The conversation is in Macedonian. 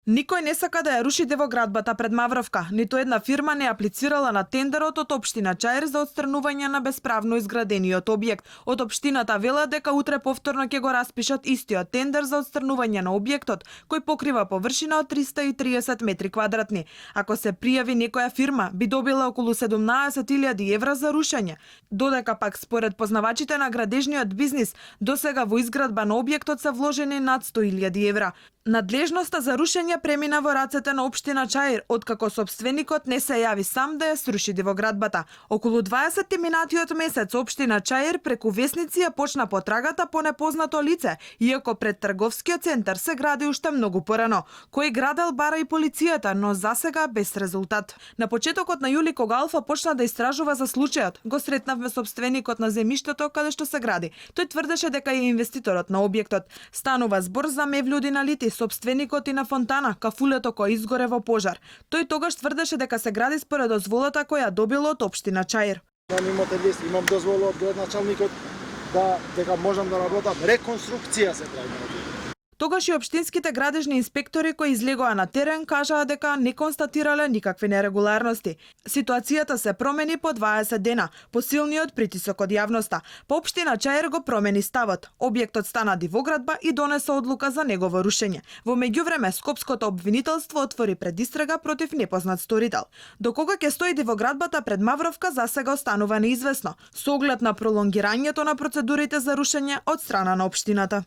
Никој не сака да ја руши девоградбата пред Мавровка, ниту една фирма не аплицирала на тендерот од општина Чаир за отстранување на бесправно изградениот објект. Од општината велат дека утре повторно ќе го распишат истиот тендер за отстранување на објектот, кој покрива површина од 330 метри квадратни. Ако се пријави некоја фирма, би добила околу 17.000 евра за рушење. Додека пак според познавачите на градежниот бизнис, досега во изградба на објектот се вложени над 100.000 евра. Надлежноста за рушење премина во рацете на општина Чаир, откако сопственикот не се јави сам да ја сруши девоградбата. Околу 20 минатиот месец општина Чаир преку весници ја почна потрагата по непознато лице, иако пред трговскиот центар се гради уште многу порано. Кој градел бара и полицијата, но засега без резултат. На почетокот на јули, кога Алфа почна да истражува за случајот, го сретнавме сопственикот на земјиштето каде што се гради. Тој тврдеше дека е инвеститорот на објектот. Станува збор за Мевлюди Налити, сопственикот и на фонтана, кафулето кој изгоре во пожар. Тој тогаш тврдеше дека се гради според дозволата која добило од општина Чаир. Имам дозвола од градначалникот дека можам да работам. Реконструкција се прави. Тогаш и општинските градежни инспектори кои излегоа на терен кажаа дека не констатирале никакви нерегуларности. Ситуацијата се промени по 20 дена, по силниот притисок од јавноста. По општина Чаир го промени ставот. Објектот стана дивоградба и донесе одлука за негово рушење. Во меѓувреме, скопското обвинителство отвори предистрага против непознат сторител. До кога ќе стои дивоградбата пред Мавровка засега останува неизвестно, со оглед на пролонгирањето на процедурите за рушење од страна на општината.